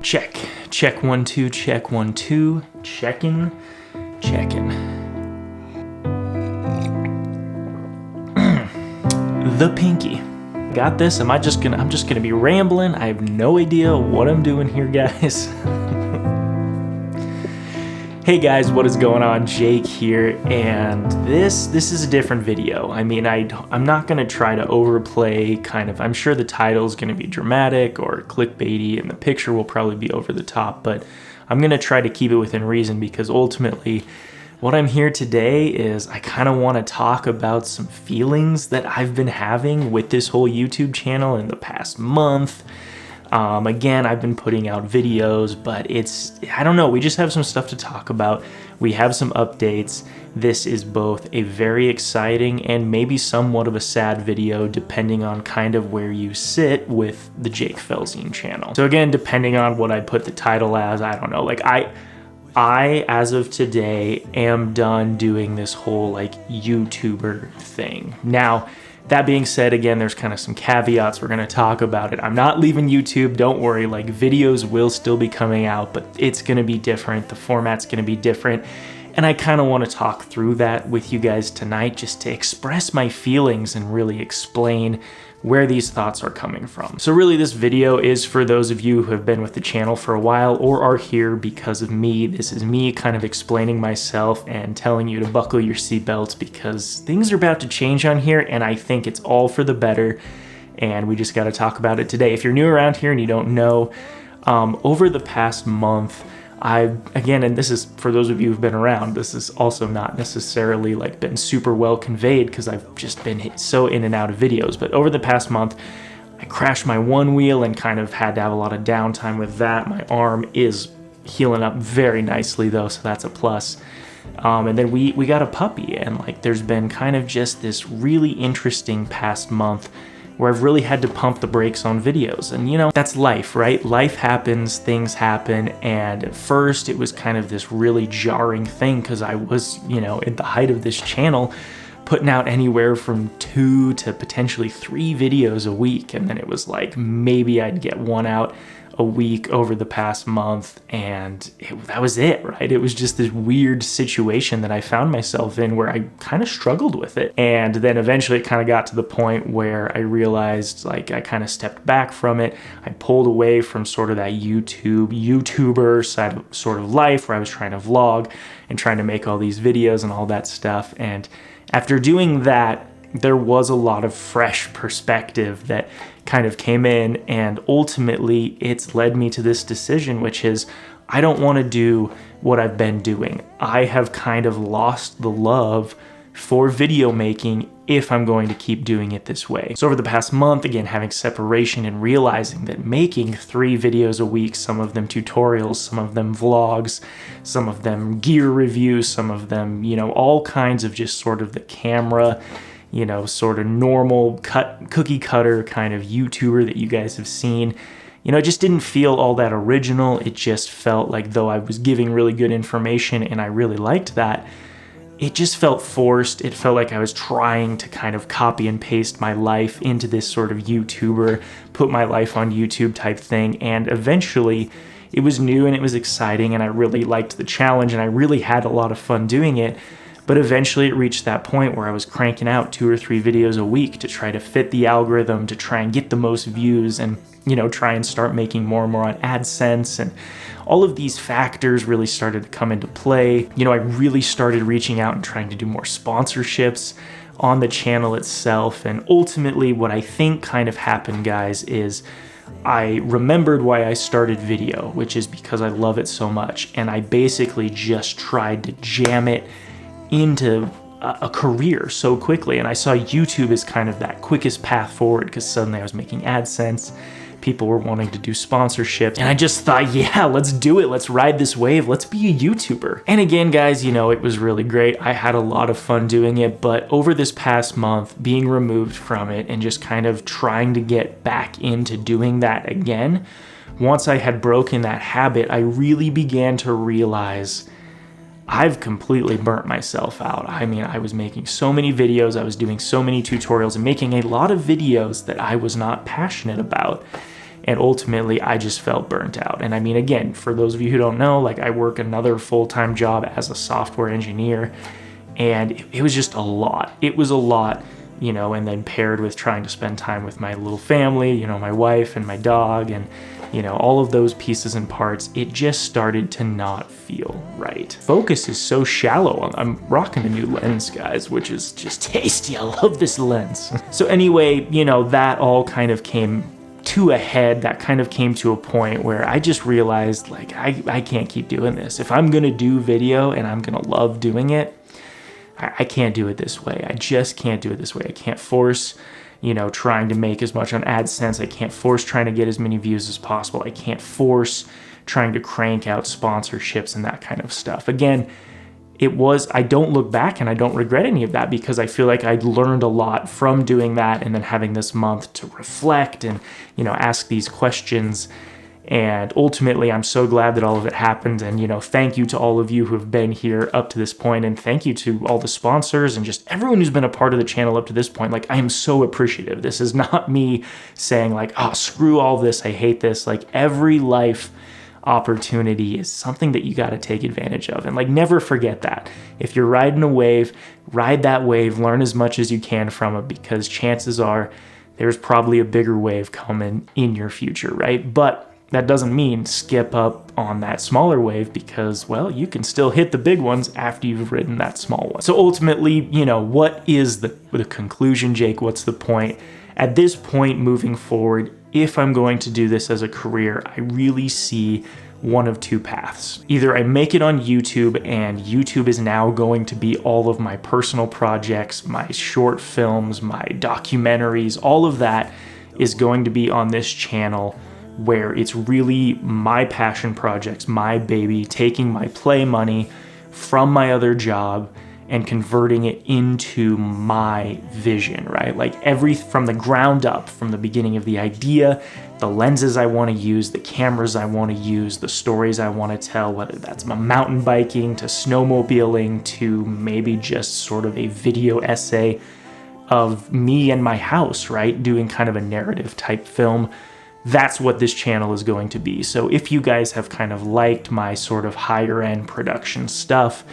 Check 1 2, check 1 2, checking. The pinky. Got this? I'm just gonna be rambling. I have no idea what I'm doing here, guys. Hey guys, what is going on? Jake here, and this is a different video. I mean, I'm not gonna try to overplay I'm sure the title is gonna be dramatic or clickbaity and the picture will probably be over the top, but I'm gonna try to keep it within reason because ultimately what I'm here today is I kind of want to talk about some feelings that I've been having with this whole YouTube channel in the past month. Again, I've been putting out videos, but I don't know, we just have some stuff to talk about. We have some updates. This is both a very exciting and maybe somewhat of a sad video, depending on kind of where you sit with the Jake Felzien channel. So again, depending on what I put the title as, I don't know, like I, as of today, am done doing this whole like YouTuber thing. Now, that being said, again, there's kind of some caveats. We're going to talk about it. I'm not leaving YouTube. Don't worry. Like, videos will still be coming out, but it's going to be different. The format's going to be different. And I kind of want to talk through that with you guys tonight just to express my feelings and really explain where these thoughts are coming from. So really this video is for those of you who have been with the channel for a while or are here because of me. This is me kind of explaining myself and telling you to buckle your seatbelts because things are about to change on here and I think it's all for the better and we just got to talk about it today. If you're new around here and you don't know, over the past month, again, and this is for those of you who've been around, this is also not necessarily like been super well conveyed because I've just been so in and out of videos, but over the past month, I crashed my one wheel and kind of had to have a lot of downtime with that. My arm is healing up very nicely though, so that's a plus. And then we got a puppy and like there's been kind of just this really interesting past month where I've really had to pump the brakes on videos. And you know, that's life, right? Life happens, things happen, and at first it was kind of this really jarring thing because I was, you know, at the height of this channel, putting out anywhere from 2 to potentially 3 videos a week, and then it was like maybe I'd get one out a week over the past month, and that was it, right? It was just this weird situation that I found myself in where I kind of struggled with it. And then eventually it kind of got to the point where I realized like I kind of stepped back from it. I pulled away from sort of that YouTuber side of sort of life where I was trying to vlog and trying to make all these videos and all that stuff. And after doing that, there was a lot of fresh perspective that kind of came in, and ultimately it's led me to this decision, which is I don't want to do what I've been doing. I have kind of lost the love for video making if I'm going to keep doing it this way. So over the past month, again, having separation and realizing that making 3 videos a week, some of them tutorials, some of them vlogs, some of them gear reviews, some of them, you know, all kinds of just sort of the camera, you know, sort of normal cookie cutter kind of YouTuber that you guys have seen. You know, it just didn't feel all that original. It just felt like though I was giving really good information and I really liked that, it just felt forced. It felt like I was trying to kind of copy and paste my life into this sort of YouTuber, put my life on YouTube type thing. And eventually it was new and it was exciting and I really liked the challenge and I really had a lot of fun doing it. But eventually it reached that point where I was cranking out 2 or 3 videos a week to try to fit the algorithm, to try and get the most views and, you know, try and start making more and more on AdSense. And all of these factors really started to come into play. You know, I really started reaching out and trying to do more sponsorships on the channel itself. And ultimately what I think kind of happened, guys, is I remembered why I started video, which is because I love it so much. And I basically just tried to jam it into a career so quickly, and I saw YouTube as kind of that quickest path forward because suddenly I was making AdSense, people were wanting to do sponsorships, and I just thought, yeah, let's do it, let's ride this wave, let's be a YouTuber. And again, guys, you know, it was really great. I had a lot of fun doing it, but over this past month, being removed from it and just kind of trying to get back into doing that again, once I had broken that habit, I really began to realize I've completely burnt myself out. I mean, I was making so many videos, I was doing so many tutorials and making a lot of videos that I was not passionate about. And ultimately, I just felt burnt out. And I mean, again, for those of you who don't know, like I work another full-time job as a software engineer, and it was just a lot. It was a lot, you know, and then paired with trying to spend time with my little family, you know, my wife and my dog, and, you know, all of those pieces and parts, it just started to not feel right. Focus is so shallow. I'm rocking a new lens, guys, which is just tasty. I love this lens. So anyway, you know, that all kind of came to a head. That kind of came to a point where I just realized, like, I can't keep doing this. If I'm gonna do video and I'm gonna love doing it, I can't do it this way. I just can't do it this way. I can't force, you know, trying to make as much on AdSense. I can't force trying to get as many views as possible. I can't force trying to crank out sponsorships and that kind of stuff. Again, I don't look back and I don't regret any of that, because I feel like I learned a lot from doing that, and then having this month to reflect and, you know, ask these questions. And ultimately, I'm so glad that all of it happened. And, you know, thank you to all of you who have been here up to this point. And thank you to all the sponsors and just everyone who's been a part of the channel up to this point. Like, I am so appreciative. This is not me saying like, oh, screw all this, I hate this. Like, every life opportunity is something that you got to take advantage of. And like, never forget that. If you're riding a wave, ride that wave, learn as much as you can from it, because chances are there's probably a bigger wave coming in your future, right? But that doesn't mean skip up on that smaller wave, because, well, you can still hit the big ones after you've ridden that small one. So ultimately, you know, what is the conclusion, Jake? What's the point? At this point, moving forward, if I'm going to do this as a career, I really see one of two paths. Either I make it on YouTube, and YouTube is now going to be all of my personal projects, my short films, my documentaries, all of that is going to be on this channel, where it's really my passion projects, my baby, taking my play money from my other job and converting it into my vision, right? Like, from the ground up, from the beginning of the idea, the lenses I want to use, the cameras I want to use, the stories I want to tell, whether that's mountain biking to snowmobiling to maybe just sort of a video essay of me and my house, right? Doing kind of a narrative type film. That's what this channel is going to be. So if you guys have kind of liked my sort of higher end production stuff,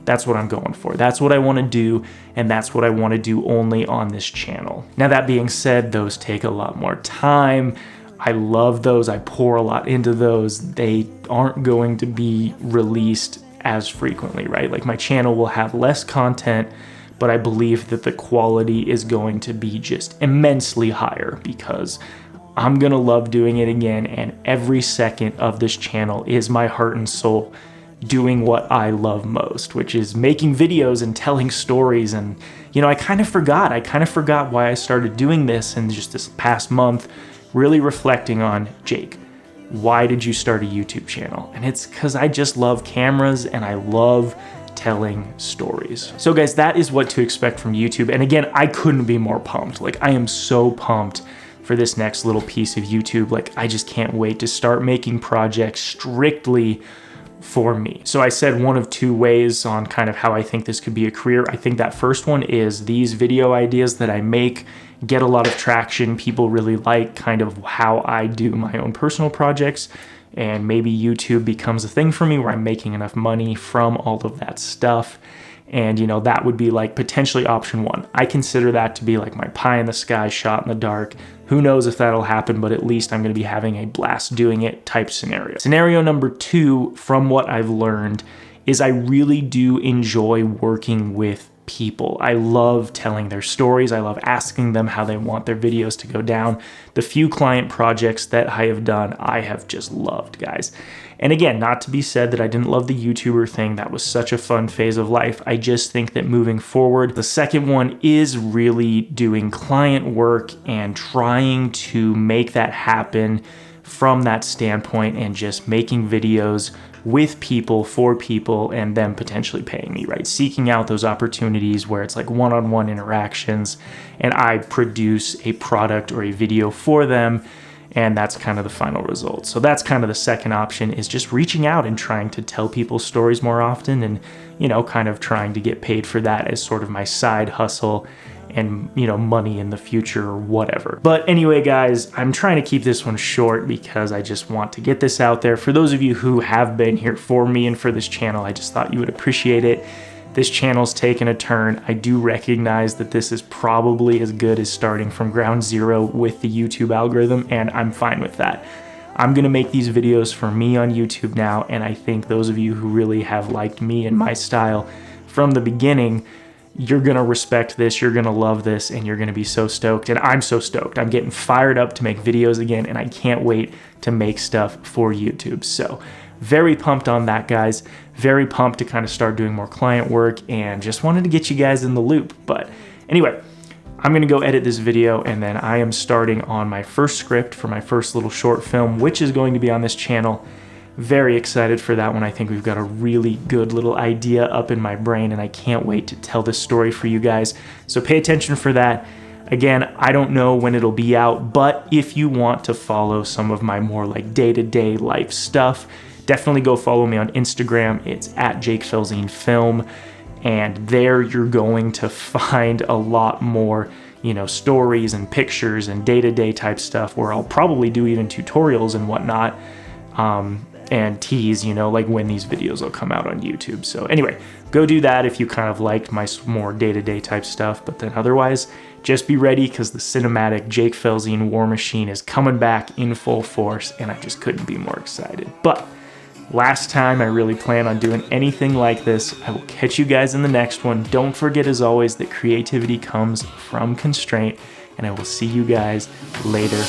that's what I'm going for. That's what I want to do, and that's what I want to do only on this channel. Now, that being said, those take a lot more time. I love those. I pour a lot into those. They aren't going to be released as frequently, right? Like, my channel will have less content, but I believe that the quality is going to be just immensely higher, because I'm gonna love doing it again, and every second of this channel is my heart and soul doing what I love most, which is making videos and telling stories. And, you know, I kind of forgot why I started doing this, and just this past month, really reflecting on, Jake, why did you start a YouTube channel? And it's because I just love cameras and I love telling stories. So guys, that is what to expect from YouTube. And again, I couldn't be more pumped. Like, I am so pumped for this next little piece of YouTube. Like, I just can't wait to start making projects strictly for me. So I said one of two ways on kind of how I think this could be a career. I think that first one is these video ideas that I make get a lot of traction. People really like kind of how I do my own personal projects, and maybe YouTube becomes a thing for me where I'm making enough money from all of that stuff. And, you know, that would be like potentially option one. I consider that to be like my pie in the sky, shot in the dark. Who knows if that'll happen, but at least I'm going to be having a blast doing it type scenario. Scenario number two, from what I've learned, is I really do enjoy working with people. I love telling their stories. I love asking them how they want their videos to go down. The few client projects that I have done, I have just loved, guys. And again, not to be said that I didn't love the YouTuber thing. That was such a fun phase of life. I just think that moving forward, the second one is really doing client work and trying to make that happen from that standpoint, and just making videos with people, for people, and them potentially paying me, right? Seeking out those opportunities where it's like one-on-one interactions, and I produce a product or a video for them, and that's kind of the final result. So that's kind of the second option, is just reaching out and trying to tell people's stories more often, and, you know, kind of trying to get paid for that as sort of my side hustle and, you know, money in the future or whatever. But anyway, guys, I'm trying to keep this one short because I just want to get this out there. For those of you who have been here for me and for this channel, I just thought you would appreciate it. This channel's taken a turn. I do recognize that this is probably as good as starting from ground zero with the YouTube algorithm, and I'm fine with that. I'm gonna make these videos for me on YouTube now, and I think those of you who really have liked me and my style from the beginning, you're gonna respect this, you're gonna love this, and you're gonna be so stoked. And I'm so stoked. I'm getting fired up to make videos again, and I can't wait to make stuff for YouTube. So very pumped on that, guys. Very pumped to kind of start doing more client work, and just wanted to get you guys in the loop. But anyway, I'm gonna go edit this video, and then I am starting on my first script for my first little short film, which is going to be on this channel. Very excited for that one. I think we've got a really good little idea up in my brain, and I can't wait to tell this story for you guys. So pay attention for that. Again, I don't know when it'll be out, but if you want to follow some of my more like day-to-day life stuff, definitely go follow me on Instagram. It's at Jake Felzien Film. And there you're going to find a lot more, you know, stories and pictures and day-to-day type stuff, where I'll probably do even tutorials and whatnot, and tease, you know, like when these videos will come out on YouTube. So anyway, go do that if you kind of liked my more day-to-day type stuff. But then otherwise, just be ready, because the cinematic Jake Felzien War Machine is coming back in full force, and I just couldn't be more excited. But last time I really plan on doing anything like this. I will catch you guys in the next one. Don't forget, as always, that creativity comes from constraint, and I will see you guys later.